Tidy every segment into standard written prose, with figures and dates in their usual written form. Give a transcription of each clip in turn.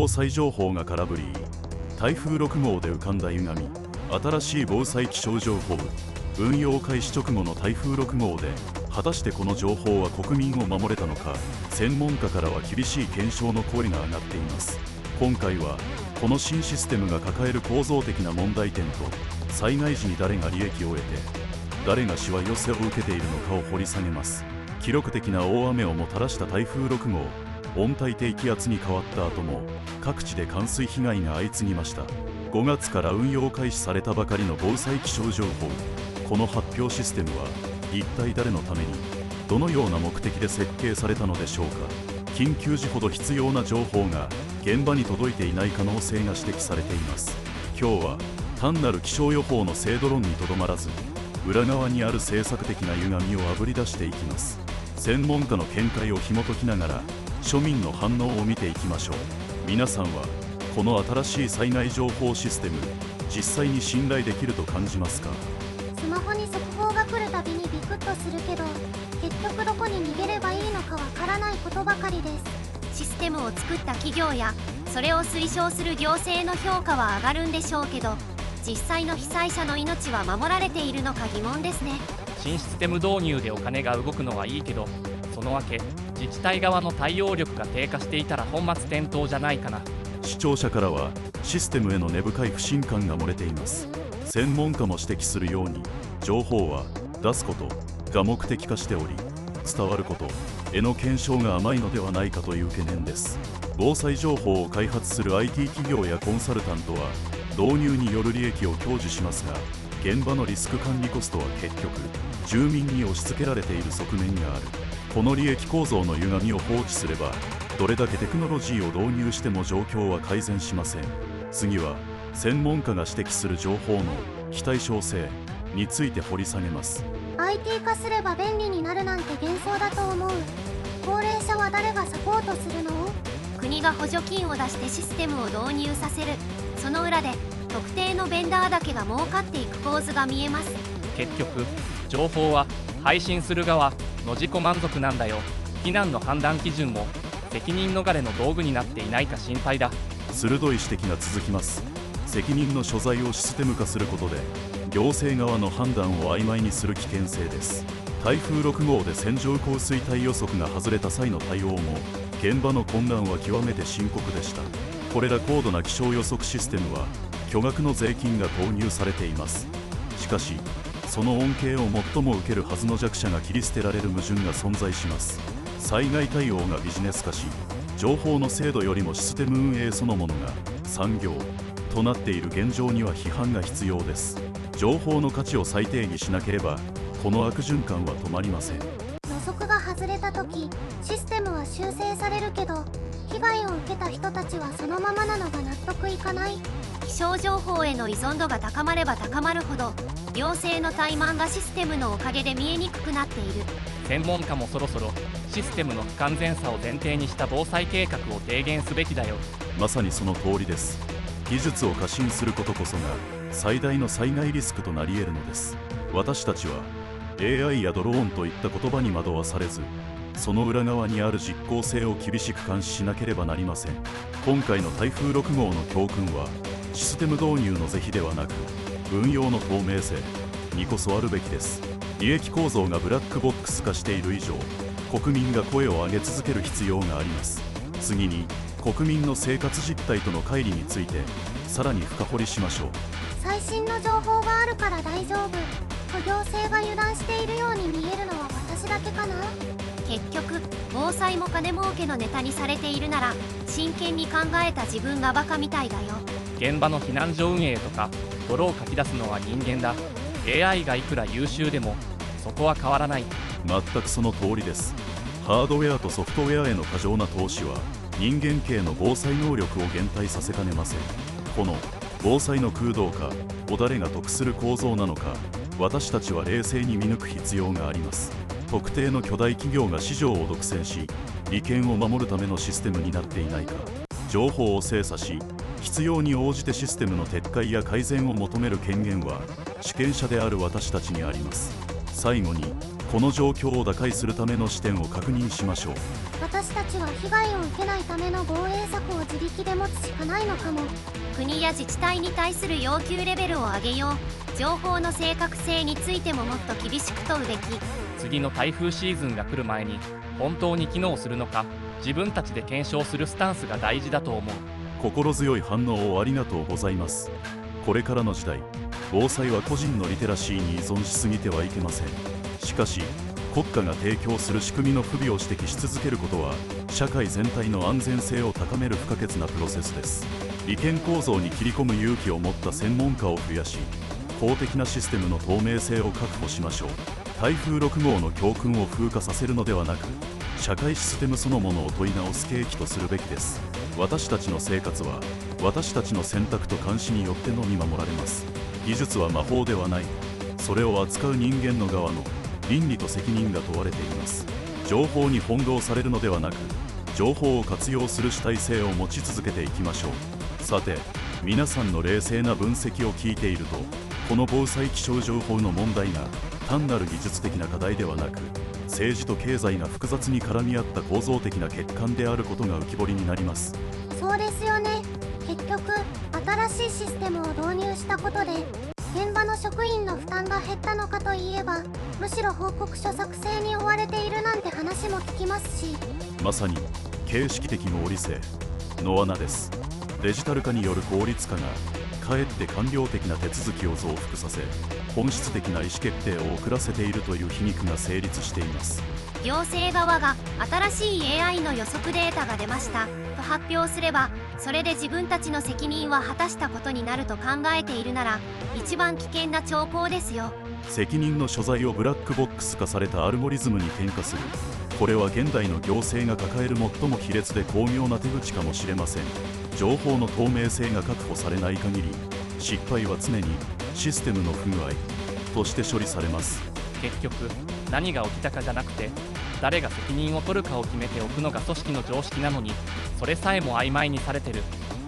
防災情報が空振り。台風6号で浮かんだ歪み。新しい防災気象情報。運用開始直後の台風6号で果たしてこの情報は国民を守れたのか。専門家からは厳しい検証の声が上がっています。今回はこの新システムが抱える構造的な問題点と、災害時に誰が利益を得て誰がしわ寄せを受けているのかを掘り下げます。記録的な大雨をもたらした台風6号。温帯低気圧に変わった後も各地で冠水被害が相次ぎました。5月から運用開始されたばかりの防災気象情報。この発表システムは一体誰のためにどのような目的で設計されたのでしょうか。緊急時ほど必要な情報が現場に届いていない可能性が指摘されています。今日は単なる気象予報の精度論にとどまらず、裏側にある政策的な歪みをあぶり出していきます。専門家の見解を紐解きながら庶民の反応を見ていきましょう。皆さんはこの新しい災害情報システム、実際に信頼できると感じますか？スマホに速報が来るたびにビクッとするけど、結局どこに逃げればいいのかわからないことばかりです。システムを作った企業やそれを推奨する行政の評価は上がるんでしょうけど、実際の被災者の命は守られているのか疑問ですね。新システム導入でお金が動くのはいいけど、そのわけ自治体側の対応力が低下していたら本末転倒じゃないかな。視聴者からはシステムへの根深い不信感が漏れています。専門家も指摘するように、情報は出すことが目的化しており、伝わることへの検証が甘いのではないかという懸念です。防災情報を開発する IT 企業やコンサルタントは導入による利益を享受しますが、現場のリスク管理コストは結局住民に押し付けられている側面がある。この利益構造の歪みを放置すれば、どれだけテクノロジーを導入しても状況は改善しません。次は専門家が指摘する情報の非対称性について掘り下げます。 IT 化すれば便利になるなんて幻想だと思う。高齢者は誰がサポートするの？国が補助金を出してシステムを導入させる。その裏で特定のベンダーだけが儲かっていく構図が見えます。結局情報は配信する側の自己満足なんだよ。避難の判断基準も責任逃れの道具になっていないか心配だ。鋭い指摘が続きます。責任の所在をシステム化することで行政側の判断を曖昧にする危険性です。台風6号で線状降水帯予測が外れた際の対応も現場の混乱は極めて深刻でした。これら高度な気象予測システムは巨額の税金が投入されています。しかしその恩恵を最も受けるはずの弱者が切り捨てられる矛盾が存在します。災害対応がビジネス化し、情報の精度よりもシステム運営そのものが産業となっている現状には批判が必要です。情報の価値を再定義しなければこの悪循環は止まりません。予測が外れた時、システムは修正されるけど、被害を受けた人たちはそのままなのが納得いかない。気象情報への依存度が高まれば高まるほど、行政の怠慢がシステムのおかげで見えにくくなっている。専門家もそろそろシステムの不完全さを前提にした防災計画を提言すべきだよ。まさにその通りです。技術を過信することこそが最大の災害リスクとなり得るのです。私たちは AI やドローンといった言葉に惑わされず、その裏側にある実効性を厳しく監視しなければなりません。今回の台風6号の教訓はシステム導入の是非ではなく、運用の透明性にこそあるべきです。利益構造がブラックボックス化している以上、国民が声を上げ続ける必要があります。次に国民の生活実態との乖離についてさらに深掘りしましょう。最新の情報があるから大丈夫と行政が油断しているように見えるのは私だけかな。結局防災も金儲けのネタにされているなら、真剣に考えた自分がバカみたいだよ。現場の避難所運営とか泥をかき出すのは人間だ。 AI がいくら優秀でもそこは変わらない。全くその通りです。ハードウェアとソフトウェアへの過剰な投資は人間系の防災能力を減退させかねません。この防災の空洞化を誰が得する構造なのか、私たちは冷静に見抜く必要があります。特定の巨大企業が市場を独占し、利権を守るためのシステムになっていないか、情報を精査し必要に応じてシステムの撤回や改善を求める権限は主権者である私たちにあります。最後にこの状況を打開するための視点を確認しましょう。私私たちは被害を受けないための防衛策を自力で持つしかないのかも。国や自治体に対する要求レベルを上げよう。情報の正確性についてももっと厳しく問うべき。次の台風シーズンが来る前に本当に機能するのか自分たちで検証するスタンスが大事だと思う。心強い反応をありがとうございます。これからの時代、防災は個人のリテラシーに依存しすぎてはいけません。しかし国家が提供する仕組みの不備を指摘し続けることは社会全体の安全性を高める不可欠なプロセスです。利権構造に切り込む勇気を持った専門家を増やし、公的なシステムの透明性を確保しましょう。台風6号の教訓を風化させるのではなく、社会システムそのものを問い直す契機とするべきです。私たちの生活は私たちの選択と監視によってのみ守られます。技術は魔法ではない。それを扱う人間の側の倫理と責任が問われています。情報に翻弄されるのではなく、情報を活用する主体性を持ち続けていきましょう。さて、皆さんの冷静な分析を聞いていると、この防災気象情報の問題が単なる技術的な課題ではなく、政治と経済が複雑に絡み合った構造的な欠陥であることが浮き彫りになります。そうですよね。結局新しいシステムを導入したことで現場の職員の負担が減ったのかといえば、むしろ報告書作成に追われているなんて話も聞きますし。まさに形式的合理性の罠です。デジタル化による効率化がかえって官僚的な手続きを増幅させ、本質的な意思決定を遅らせているという皮肉が成立しています。行政側が新しい AI の予測データが出ましたと発表すれば、それで自分たちの責任は果たしたことになると考えているなら、一番危険な兆候ですよ。責任の所在をブラックボックス化されたアルゴリズムに転化する。これは現代の行政が抱える最も卑劣で巧妙な手口かもしれません。情報の透明性が確保されない限り、失敗は常にシステムの不具合として処理されます。結局何が起きたかじゃなくて、誰が責任を取るかを決めておくのが組織の常識なのに、それさえも曖昧にされてる。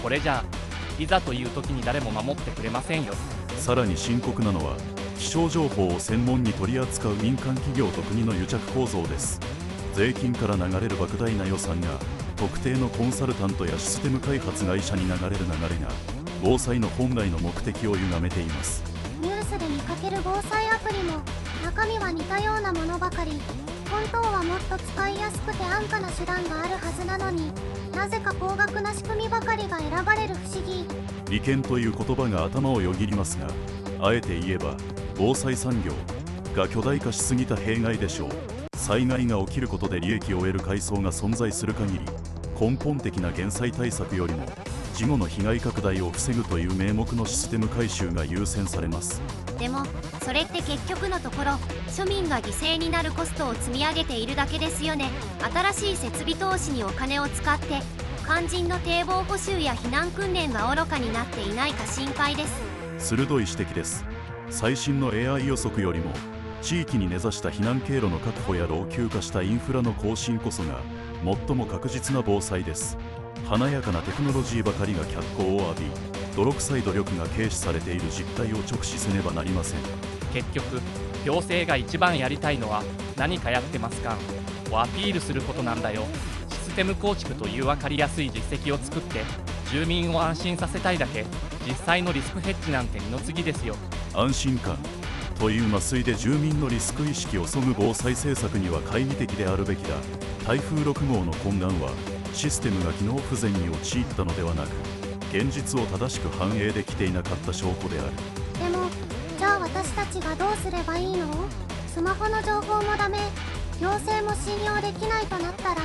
これじゃあいざという時に誰も守ってくれませんよ。さらに深刻なのは、気象情報を専門に取り扱う民間企業と国の癒着構造です。税金から流れる莫大な予算が特定のコンサルタントやシステム開発会社に流れる流れが防災の本来の目的を歪めています。ニュースで見かける防災アプリも中身は似たようなものばかり。本当はもっと使いやすくて安価な手段があるはずなのに、なぜか高額な仕組みばかりが選ばれる不思議。利権という言葉が頭をよぎりますが、あえて言えば防災産業が巨大化しすぎた弊害でしょう。災害が起きることで利益を得る階層が存在する限り、根本的な減災対策よりも事後の被害拡大を防ぐという名目のシステム改修が優先されます。でもそれって結局のところ、庶民が犠牲になるコストを積み上げているだけですよね。新しい設備投資にお金を使って肝心の堤防補修や避難訓練が愚かになっていないか心配です。鋭い指摘です。最新の AI 予測よりも地域に根ざした避難経路の確保や老朽化したインフラの更新こそが最も確実な防災です。華やかなテクノロジーばかりが脚光を浴び、泥臭い努力が軽視されている実態を直視せねばなりません。結局行政が一番やりたいのは何かやってますかをアピールすることなんだよ。システム構築という分かりやすい実績を作って住民を安心させたいだけ。実際のリスクヘッジなんて二の次ですよ。安心感という麻酔で住民のリスク意識をそぐ防災政策には懐疑的であるべきだ。台風6号の混乱はシステムが機能不全に陥ったのではなく、現実を正しく反映できていなかった証拠である。でもじゃあ私たちがどうすればいいの？スマホの情報もダメ、行政も信用できないとなったら、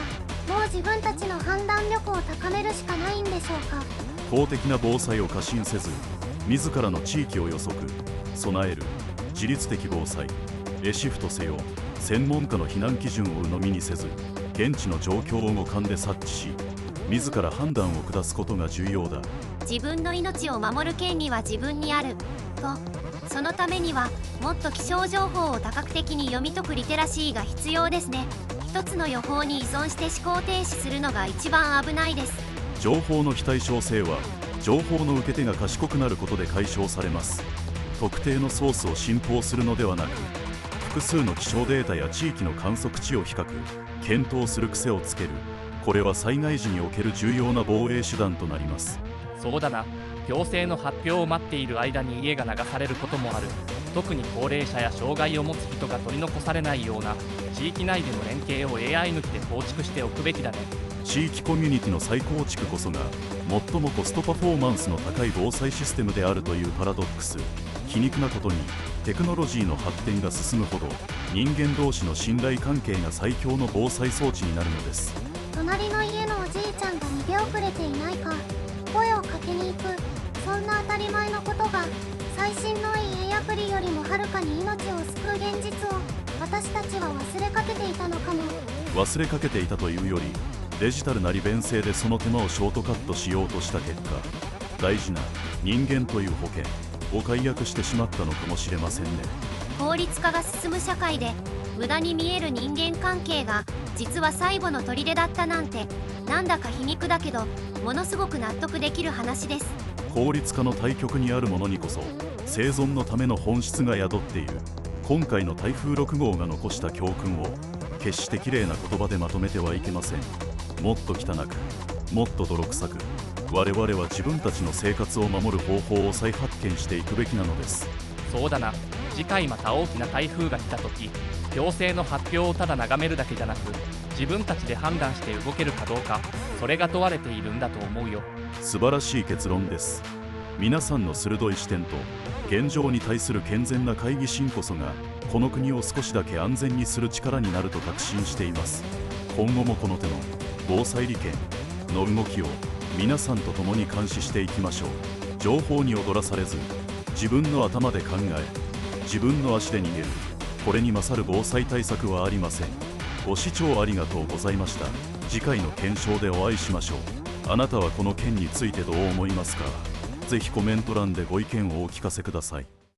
もう自分たちの判断力を高めるしかないんでしょうか。公的な防災を過信せず、自らの地域を予測、備える自律的防災へシフトせよ。専門家の避難基準を鵜呑みにせず、現地の状況を五感で察知し、自ら判断を下すことが重要だ。自分の命を守る権利は自分にあると。そのためにはもっと気象情報を多角的に読み解くリテラシーが必要ですね。一つの予報に依存して思考停止するのが一番危ないです。情報の非対称性は情報の受け手が賢くなることで解消されます。特定のソースを信奉するのではなく、複数の気象データや地域の観測地を比較、検討する癖をつける。これは災害時における重要な防衛手段となります。そうだな。行政の発表を待っている間に家が流されることもある。特に高齢者や障害を持つ人が取り残されないような地域内での連携を AI 抜きで構築しておくべきだね。地域コミュニティの再構築こそが最もコストパフォーマンスの高い防災システムであるというパラドックス。皮肉なことにテクノロジーの発展が進むほど人間同士の信頼関係が最強の防災装置になるのです。隣の家のおじいちゃんが逃げ遅れていないか声をかけに行く。そんな当たり前のことが最新の AI アプリよりもはるかに命を救う現実を私たちは忘れかけていたのかも。忘れかけていたというよりデジタルな利便性でその手間をショートカットしようとした結果、大事な人間という保険を解約してしまったのかもしれませんね。効率化が進む社会で無駄に見える人間関係が実は最後の砦だったなんて、なんだか皮肉だけどものすごく納得できる話です。効率化の対極にあるものにこそ生存のための本質が宿っている。今回の台風6号が残した教訓を決して綺麗な言葉でまとめてはいけません。もっと汚く、もっと泥臭く、我々は自分たちの生活を守る方法を再発見していくべきなのです。そうだな。次回また大きな台風が来た時、行政の発表をただ眺めるだけじゃなく、自分たちで判断して動けるかどうか、それが問われているんだと思うよ。素晴らしい結論です。皆さんの鋭い視点と現状に対する健全な懐疑心こそがこの国を少しだけ安全にする力になると確信しています。今後もこの手の防災利権の動きを皆さんと共に監視していきましょう。情報に踊らされず自分の頭で考え自分の足で逃げる、これに勝る防災対策はありません。ご視聴ありがとうございました。次回の検証でお会いしましょう。あなたはこの件についてどう思いますか？ぜひコメント欄でご意見をお聞かせください。